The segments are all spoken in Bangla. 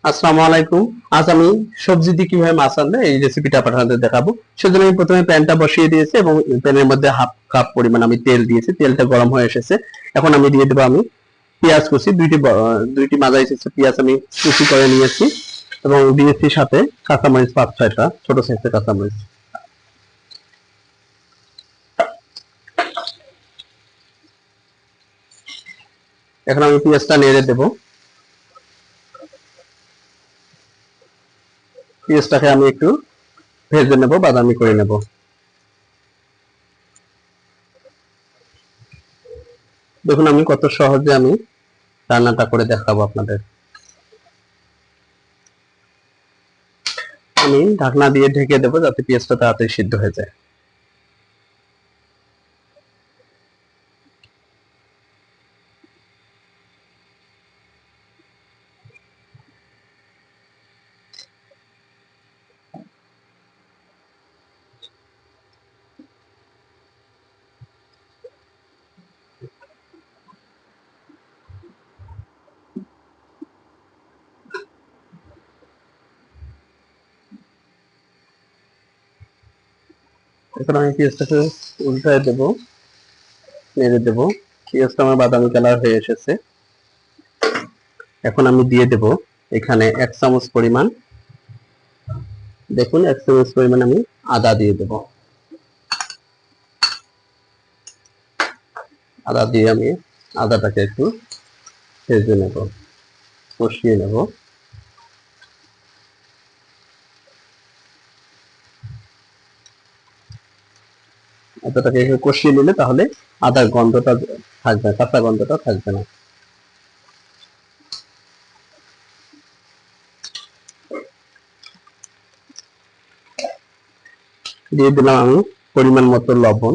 আসসালামু আলাইকুম। আজ আমি সবজি দিয়ে কিভাবে মাছ রান্না এই রেসিপিটা আপনাদের দেখাবো। সেজন্য আমি প্রথমে প্যানটা বসিয়ে দিয়েছি এবং প্যানের মধ্যে হাফ কাপ পরিমাণ আমি তেল দিয়েছি। তেলটা গরম হয়ে এসেছে। এখন আমি দিয়ে দেবো আমি পেঁয়াজ কুচি, দুইটি মাঝারি সাইজের পেঁয়াজ আমি কুচি করে নিয়েছি এবং দিয়েছি সাথে কাঁচামরিচ 5-6টা ছোট সাইজের কাঁচামরিচ। এখন আমি পেঁয়াজটা নেড়ে দেবো। পেঁয়াজটাকে আমি একটু ভেজে নেবো, বাদামি করে নেবো। দেখুন আমি কত সহজে আমি রান্নাটা করে দেখাবো আপনাদের। আমি ঢাকনা দিয়ে ঢেকে দেবো যাতে পেঁয়াজটা তাড়াতাড়ি সিদ্ধ হয়ে যায়। এখন আমি পেঁয়াজটাকে উল্টায় দেবো, নেড়ে দেবো। পেঁয়াজটা আমার বাদামি কালার হয়ে এসেছে। এখন আমি দিয়ে দেব এখানে 1 চামচ পরিমাণ, দেখুন 1 চামচ পরিমাণ আমি আদা দিয়ে দেব। আদা দিয়ে আমি আদাটাকে একটু ভেজে নেব, কষিয়ে নেব। আদাটাকে একটু কষিয়ে নিলে তাহলে আদার গন্ধটা থাকবে না, কাঁচা গন্ধটা থাকবে না। দিয়ে দিলাম আমি পরিমাণ মতো লবণ।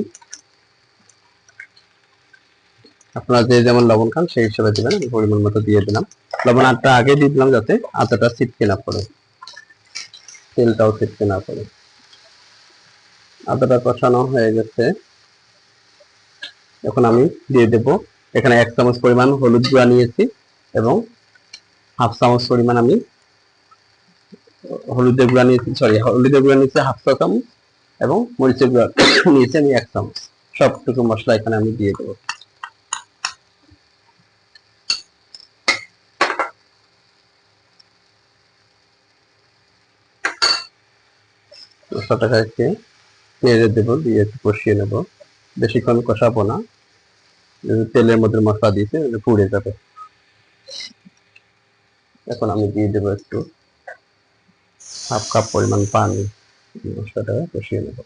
আপনারা যে যেমন লবণ খান সেই হিসেবে দিবেন, আমি পরিমাণ মতো দিয়ে দিলাম। লবণ আটটা আগে দিয়ে দিলাম যাতে আদাটা ছিটকে না পড়ে, তেলটাও ছিটকে না পড়ে। আদাটা কষানো হয়ে গেছে। এখন আমি দিয়ে দেব এখানে 1 চামচ পরিমাণ হলুদ গুঁড়া নিয়েছি এবং 1/2 চামচ পরিমাণ আমি হলুদের গুঁড়া নিয়েছি 1/2 চা চামচ এবং মরিচের গুঁড়া নিয়েছি আমি 1 চামচ। সবটুকু মশলা এখানে আমি দিয়ে দেবো। মশলাটাকে নেড়ে দেবো, দিয়ে একটু কষিয়ে নেব। বেশিক্ষণ কষাবো না, তেলের মধ্যে মশলা দিয়েছে পুড়ে যাবে। এখন আমি দিয়ে দেবো একটু 1/2 কাপ পরিমাণ পানি, মশলাটা কষিয়ে নেব।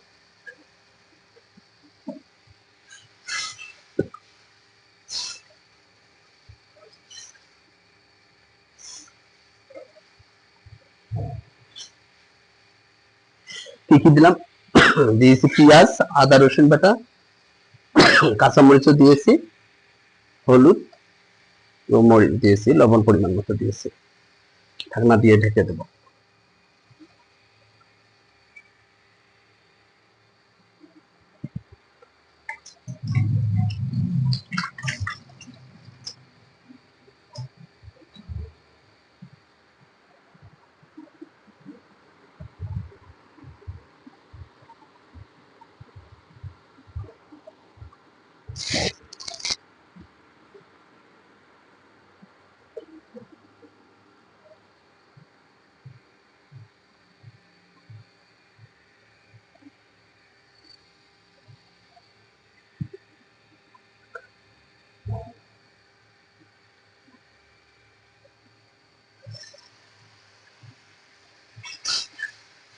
কি কি দিলাম? দিয়েছি পেঁয়াজ, আদা রসুন বাটা, কাঁচামরিচও দিয়েছি, হলুদ ও মরিচ দিয়েছি, লবণ পরিমাণ মতো দিয়েছি। ঢাকনা দিয়ে ঢেকে দেবো।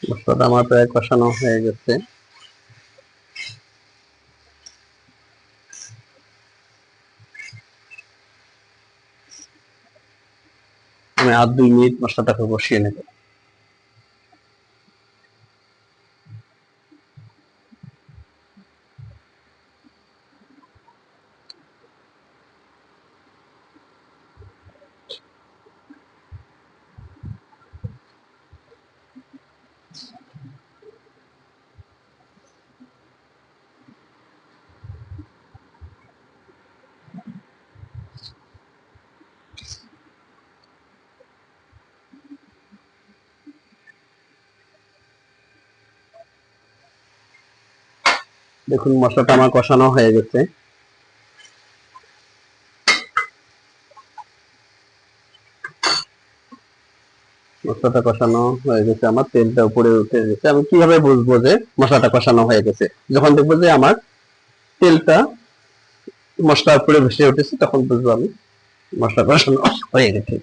মশলাটা আমার প্রায় কষানো হয়ে গেছে। আমি আর 2 মিনিট মশলাটাকে কষিয়ে নেব। দেখুন মশলাটা আমার কষানো হয়ে গেছে। মশলাটা কষানো হয়ে গেছে, আমার তেলটা উপরে উঠে গেছে। আমি কিভাবে বুঝবো যে মশলাটা কষানো হয়ে গেছে? যখন দেখবো যে আমার তেলটা মশলার উপরে ভেসে উঠেছে, তখন বুঝবো আমি মশলা কষানো হয়ে গেছে।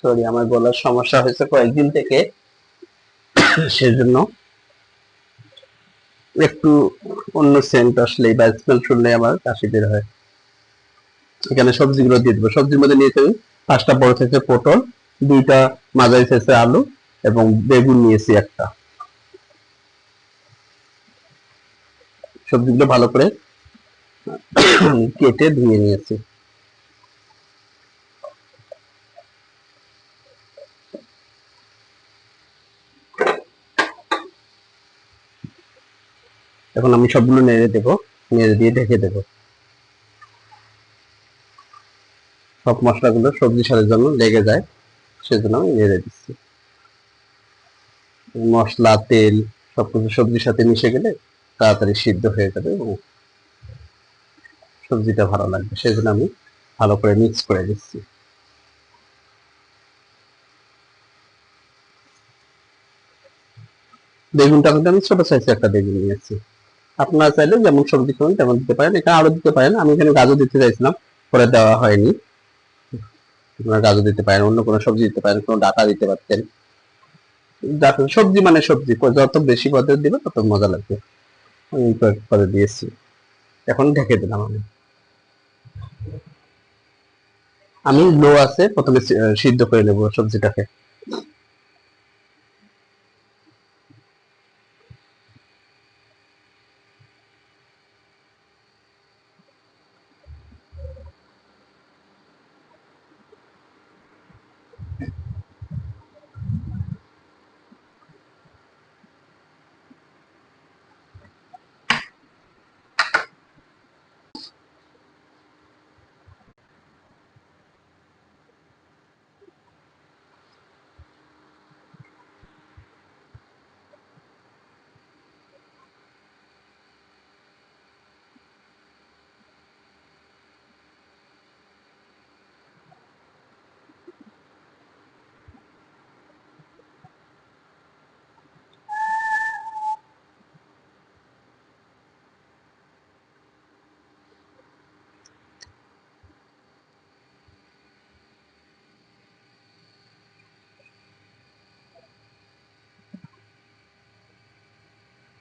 সরি, আমার গলার সমস্যা হয়েছে কয়েকদিন থেকে, সেজন্য একটু অন্য সেন্ট আসলেই বা স্মেল শুনলে আমার কাশি বের হয়। এখানে সবজিগুলো দিয়ে দেবো। সবজির মধ্যে নিয়েছি আমি 5টা বড় সাইজের পটল, 2টা মাঝারি সাইজের আলু এবং বেগুন নিয়েছি একটা। সবজিগুলো ভালো করে কেটে ধুয়ে নিয়েছি। এখন আমি সবগুলো নেড়ে দেবো, নেড়ে দিয়ে ঢেকে দেবো। সব মশলাগুলো সবজির সাথে যেন লেগে যায়, সেজন্য আমি নেড়ে দিচ্ছি। মশলা, তেল সবকিছু সবজির সাথে মিশে গেলে তাড়াতাড়ি সিদ্ধ হয়ে যাবে এবং সবজিটা ভালো লাগবে, সেজন্য আমি ভালো করে মিক্স করে দিচ্ছি। বেগুনটা কিন্তু আমি ছোট সাইজের একটা বেগুন নিয়েছি। আপনারা চাইলে যেমন সবজি খাবেন তেমন দিতে পারেন, এখানে আরো দিতে পারেন। আমি এখানে গাজর দিতে চাইছিলাম, পরে দেওয়া হয়নি। আপনারা গাজর দিতে পারেন, অন্য কোনো সবজি দিতে পারেন, কোনো ডাটা দিতে পারতেন। সবজি মানে সবজি, যত বেশি পদের দিবে তত মজা লাগবে। আমি কয়েক পদে দিয়েছি, এখন ঢেকে দিলাম। আমি লো আছে প্রথমে সিদ্ধ করে নেবো সবজিটাকে।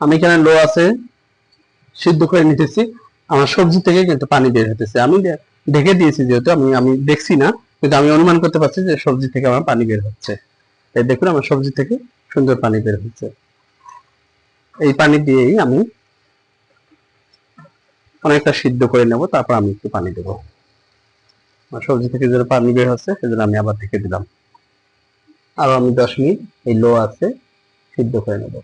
আমি এখানে লো আছে সিদ্ধ করে নিতেছি। আমার সবজি থেকে কিন্তু পানি বের হতেছে। আমি ঢেকে দিয়েছি যেহেতু, আমি আমি দেখছি না, কিন্তু আমি অনুমান করতে পারছি যে সবজি থেকে আমার পানি বের হচ্ছে। এই দেখুন আমার সবজি থেকে সুন্দর পানি বের হচ্ছে। এই পানি দিয়েই আমি অনেকটা সিদ্ধ করে নেব, তারপর আমি একটু পানি দেবো। আমার সবজি থেকে যে পানি বের হচ্ছে সেজন্য আমি আবার ঢেকে দিলাম। আরো আমি 10 মিনিট এই লো আছে সিদ্ধ করে নেব।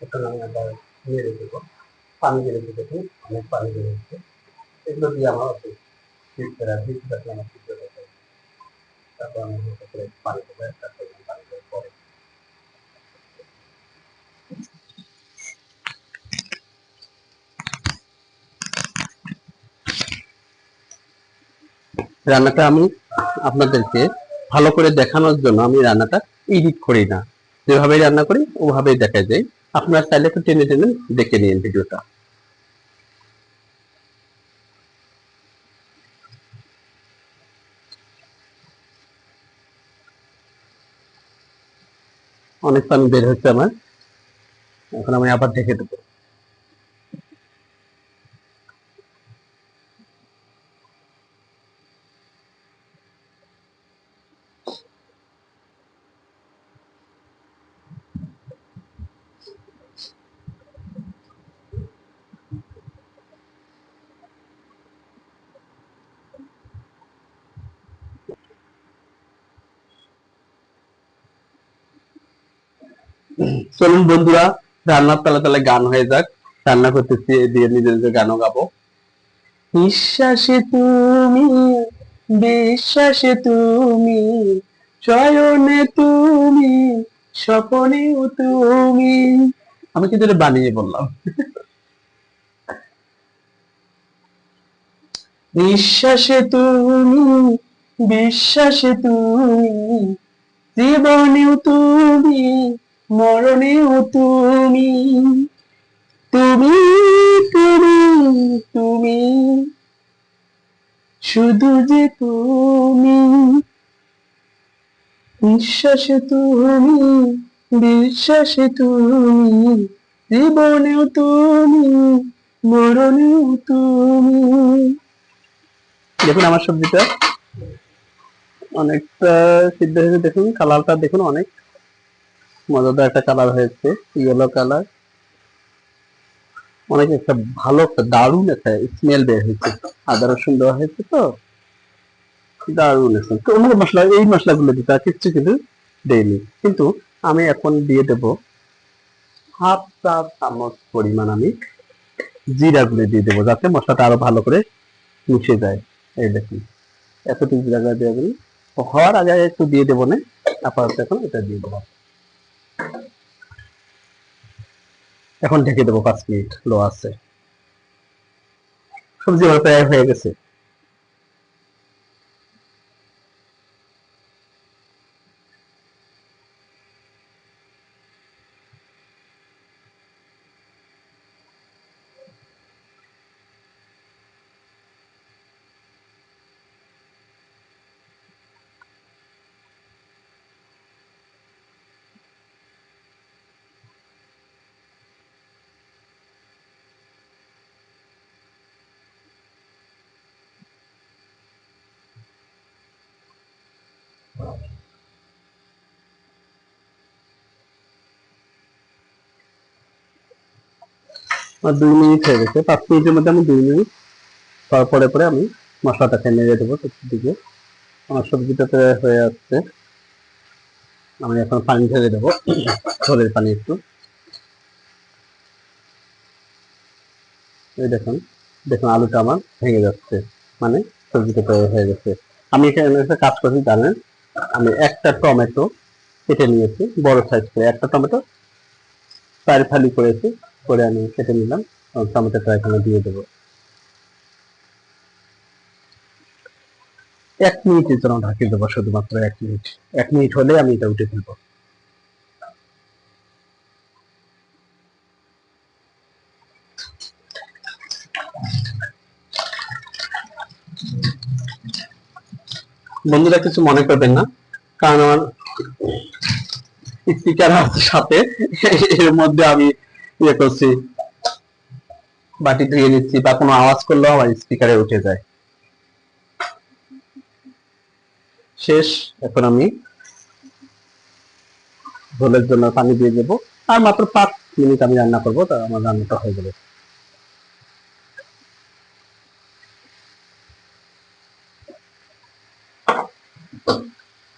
এখন আমি আবার নেড়ে দেবো, পানি বেড়ে দেবো, অনেক পানি বেড়ে দিচ্ছে। এগুলো দিয়ে আমার ঠিক করে দিতে পারলে আমার ঠিক হয়ে যাবে। তারপর আমি হতে করে পানি দেবো, তারপর পানি দেওয়ার পরে রান্নাটা আমি আপনাদেরকে ভালো করে দেখানোর জন্য আমি রান্নাটা এডিট করি না, যেভাবে রান্না করি ওভাবেই দেখা যায়। আপনারা চাইলে একটু টেনে টেনে দেখে নিন ভিডিওটা। অনেক পানি বের হচ্ছে আমার, এখন আমি আবার ঢেকে দেবো। চলুন বন্ধুরা, রান্নার তালে তালে গান হয়ে যাক। রান্না করতেছি দিয়ে নিজের নিজের গানও গাবো। নিঃশ্বাসে তুমি, বিশ্বাসে তুমি, শয়নে তুমি, স্বপনেও তুমি। আমি কিন্তু এটা বানিয়ে বললাম। নিঃশ্বাসে তুমি, বিশ্বাসে তুমি, জীবনেও তুমি, মরণেও তুমি, তুমি, তুমি, তুমি, শুধু যে তুমি। নিঃশ্বাসে তুমি, বিশ্বাসে তুমি, জীবনেও তুমি, মরণেও তুমি। দেখুন আমার সবজিটা অনেকটা সিদ্ধ হয়েছে, দেখুন কালারটা দেখুন, অনেক মজাদার একটা কালার হয়েছে, ইয়েলো কালার। অনেক একটা ভালো একটা দারুণ একটা স্মেল বের হয়েছে, আদা রসুন দেওয়া হয়েছে তো দারুণ আছে। তো অন্য মশলা, এই মশলাগুলো দিতে আর কিচ্ছু কিন্তু দেয়নি, কিন্তু আমি এখন দিয়ে দেব হাফ চা চামচ পরিমাণ আমি জিরা গুঁড়ো দিয়ে দেবো, যাতে মশলাটা আরো ভালো করে মিশে যায়। এই দেখুন এতটুকু জিরা গুঁড়ো দিয়ে দেবো, হওয়ার আগে একটু দিয়ে দেবো না, আপাতত এখন এটা দিয়ে দেবো। এখন ঢেকে দেবো 5 মিনিট লো আছে। সবজি আমার প্রায় হয়ে গেছে। আমার 2 মিনিট হয়ে গেছে, 5 মিনিটের মধ্যে আমি 2 মিনিট পরে পরে আমি মশলাটাকে নেড়ে দেবো দিকে। আমার সবজিটা প্রায় হয়ে আসছে, আমি এখন পানি ঢেলে দেবো, ঝোলের পানি একটু। এই দেখুন, দেখুন আলুটা আমার ভেঙে যাচ্ছে, মানে সবজিটা প্রায় হয়ে গেছে। আমি এখানে একটা কাজ করছি জানেন, আমি একটা টমেটো কেটে নিয়েছি, বড় সাইজ করে একটা টমেটো 4 ফালি করেছি, করে আমি কেটে নিলাম, টমেটোটা এখানে দিয়ে দেবো। 1 মিনিটের জন্য ঢাকিয়ে দেবো, শুধুমাত্র 1 মিনিট। 1 মিনিট হলে আমি এটা উঠে ফেলবো। বন্ধুরা কিছু মনে করবেন না, কারণ আমার স্পিকার আছে সাথে, এর মধ্যে আমি ইয়ে করছি, বাটি ধুয়ে নিচ্ছি, বা কোনো আওয়াজ করলেও আমার স্পিকারে উঠে যায়। শেষ, এখন আমি ঝোলের জন্য পানি দিয়ে দেবো, আর মাত্র 5 মিনিট আমি রান্না করবো, তা আমার রান্নাটা হয়ে যাবে।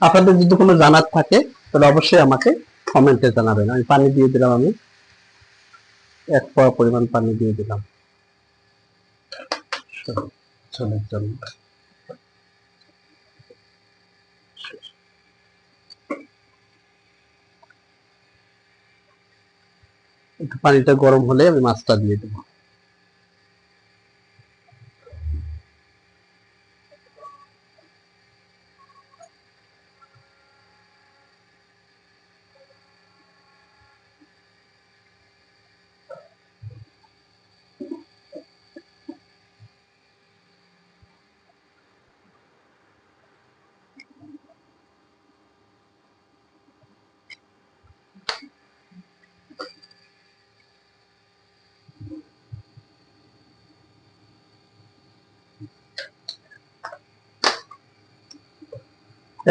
আপনাদের যদি কোনো জানার থাকে তাহলে অবশ্যই আমাকে কমেন্টে জানাবেন। আমি পানি দিয়ে দিলাম, আমি 1 পোয়া পরিমাণ পানি দিয়ে দিলাম ঝোলের জন্য। একটু পানিটা গরম হলে আমি মাছটা দিয়ে দেবো।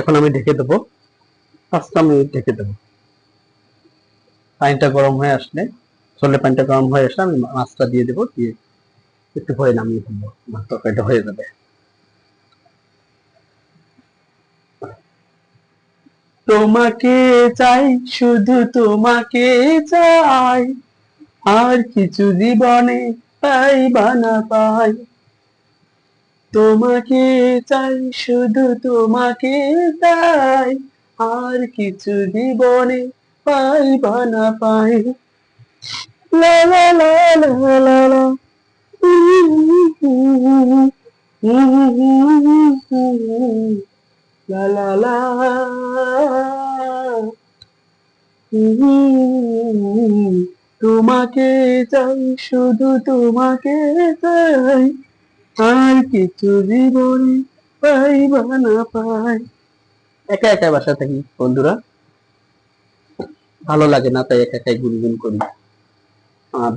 এখন আমি ঢেকে দেবো, 5 মিনিট ঢেকে দেবো। পানিটা গরম হয়ে আসলে, ছোলে পানিটা গরম হয়ে আসলে আমি মাছটা দিয়ে দেবো, দিয়ে একটু ভয়ে নামিয়ে ফেলবো, মাছ তরকারিটা হয়ে যাবে। তোমাকে চাই, শুধু তোমাকে চাই, আর কিছু জীবনে পাই বা না পাই। তোমাকে চাই, শুধু তোমাকে চাই, আর কিছু জীবনে পাই বা না পাই। লা লা লা লা লা লা। লা লা লা। তোমাকে চাই, শুধু তোমাকে চাই, আর কিছু জীবনে পাই বা না পাই। একা একা বাসা থাকি বন্ধুরা, ভালো লাগে না, তাই একা একাই গুনগুন করি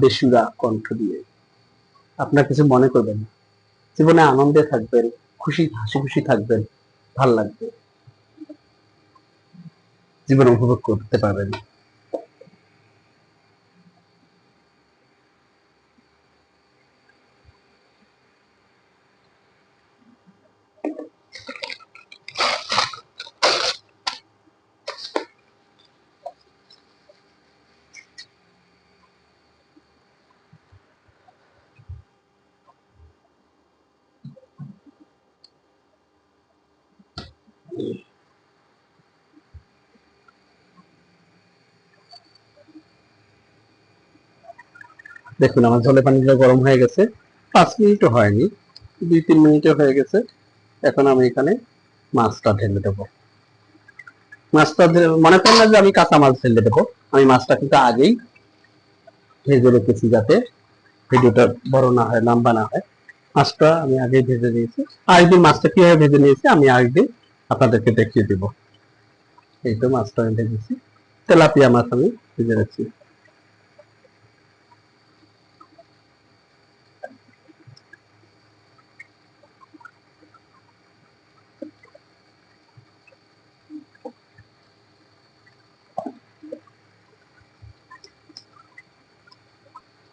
বেসুরা কণ্ঠ দিয়ে। আপনার কিছু মনে করবেন না, জীবনে আনন্দে থাকবেন, খুশি হাসি খুশি থাকবেন, ভাল লাগবে, জীবন উপভোগ করতে পারবেন। দেখুন আমার ঝোলে পানিটা গরম হয়ে গেছে, 5 মিনিটও হয়নি, 2-3 মিনিটে হয়ে গেছে। এখন আমি এখানে মাছটা ঢেলে দেবো। মাছটা মনে করেন না যে আমি কাঁচা মাছ ঢেলে দেবো, আমি মাছটা কিন্তু আগেই ভেজে রেখেছি, যাতে ভিডিওটা বড় না হয়, লম্বা না হয়। মাছটা আমি আগেই ভেজে নিয়েছি, আরেকদিন মাছটা কিভাবে ভেজে নিয়েছি আমি আরেকদিন আপনাদেরকে দেখিয়ে দিব। এই তো মাছটা আমি ভেজেছি, তেলাপিয়া মাছ আমি ভেজে রাখছি।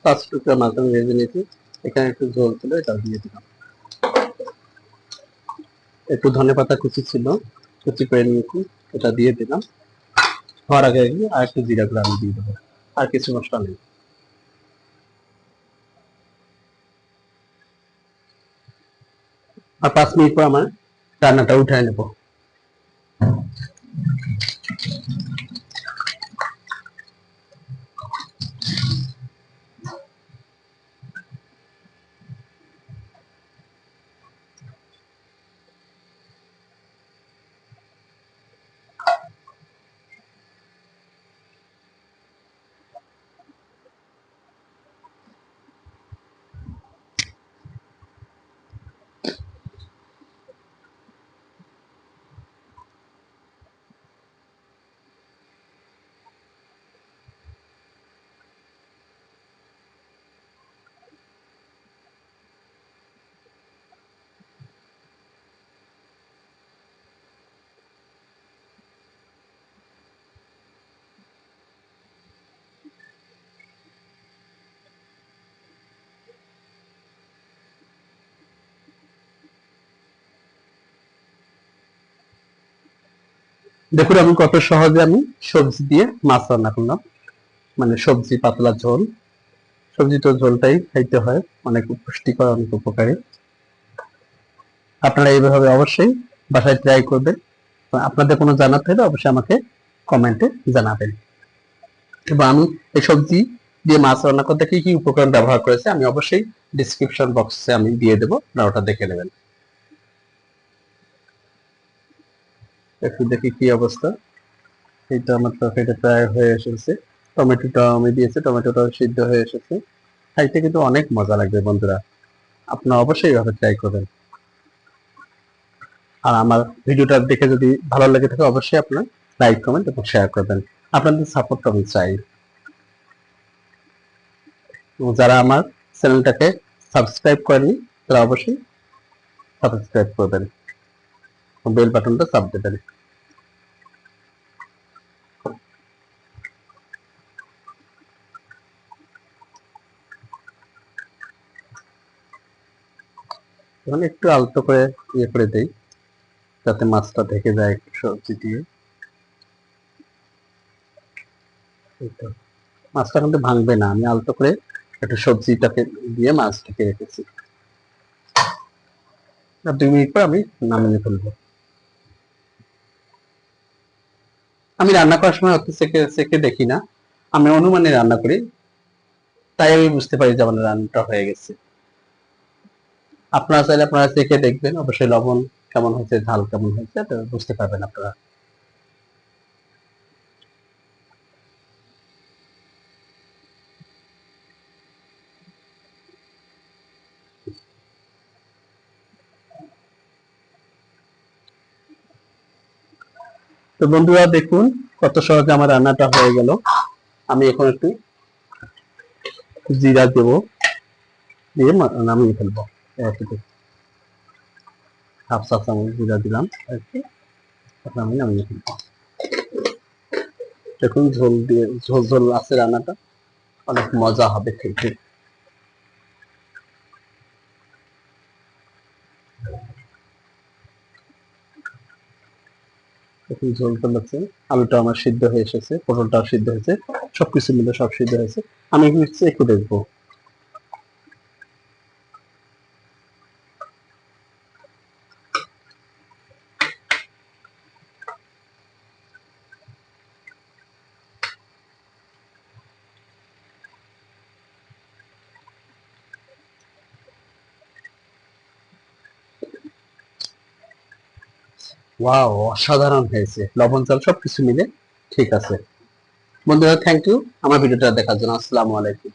5 টুকরা মাছ আমি ভেজে নিয়েছি। এখানে একটু ঝোল ছিল, এটা দিয়ে দিলাম। একটু ধনেপাতা কুচি ছিল, কুচি করে নিয়েছি, এটা দিয়ে দিলাম। হওয়ার আগে আর একটু জিরা গুঁড়ো আমি দিয়ে দেবো, আর কিছু মশলা নেই। আর 5 মিনিট পর আমার রান্নাটা উঠায় নেবো। দেখুন আমি কত সহজে আমি সবজি দিয়ে মাছ রান্না করলাম, মানে সবজি পাতলা ঝোল। সবজি তো ঝোলটাই খাইতে হয়, অনেক পুষ্টিকর, অনেক উপকারী। আপনারা এইভাবে অবশ্যই বাসায় ট্রাই করবেন। আপনাদের কোনো জানার থাকলে অবশ্যই আমাকে কমেন্টে জানাবেন। এবং আমি এই সবজি দিয়ে মাছ রান্না করতে কি কি উপকরণ ব্যবহার করেছে আমি অবশ্যই ডিসক্রিপশন বক্সে আমি দিয়ে দেবো, আপনারা ওটা দেখে নেবেন। একটু দেখি কি অবস্থা। এইটা আমার তরকারিটা প্রায় হয়ে এসেছে, টমেটোটা আমি দিয়েছি, টমেটোটা সিদ্ধ হয়ে এসেছে। খাইতে কিন্তু অনেক মজা লাগবে বন্ধুরা, আপনারা অবশ্যই এভাবে ট্রাই করবেন। আর আমার ভিডিওটা দেখে যদি ভালো লেগে থাকে অবশ্যই আপনারা লাইক কমেন্ট এবং শেয়ার করবেন, আপনাদের সাপোর্ট আমি চাই। যারা আমার চ্যানেলটাকে সাবস্ক্রাইব করেনি তারা অবশ্যই সাবস্ক্রাইব করবেন, বেল বাটনটা চাপ দেবেন। এখন একটু আলতো করে ইয়ে করে দেই যাতে মাছটা ঢেকে যায় একটু সবজি দিয়ে। মাছটা কিন্তু ভাঙবে না, আমি আলতো করে একটু সবজিটাকে দিয়ে মাছ ঢেকে রেখেছি। 2 মিনিট পর আমি নামিয়ে ফেলবো। আমি রান্না করার সময় অত সেকে সেকে দেখি না, আমি অনুমানে রান্না করি, তাই আমি বুঝতে পারি যে আমার রান্নাটা হয়ে গেছে। আপনারা চাইলে আপনারা চেখে দেখবেন, অবশ্যই লবণ কেমন হয়েছে, ঝাল কেমন হয়েছে এটা বুঝতে পারবেন আপনারা। তো বন্ধুরা দেখুন কত সহজে আমার রান্নাটা হয়ে গেল। আমি এখন একটু জিরা দেব, দিয়ে নামিয়ে ফেলবো। হাফ চা চামচ জিরা দিলাম আর কি, এখন আমি নামিয়ে ফেলবো। দেখুন ঝোল দিয়ে ঝোল ঝোল আছে রান্নাটা, অনেক মজা হবে খেতে। এখন ঝোল ঝোল আছে, আলুটা আমার সিদ্ধ হয়ে এসেছে, পটলটাও সিদ্ধ হয়েছে, সবকিছু মিলে সব সিদ্ধ হয়েছে। আমি একটু দেখবো। ওয়াও, অসাধারণ হয়েছে, লবণ চাল সবকিছু মিলে ঠিক আছে। বন্ধুরা থ্যাংক ইউ আমার ভিডিওটা দেখার জন্য। আসসালামু আলাইকুম।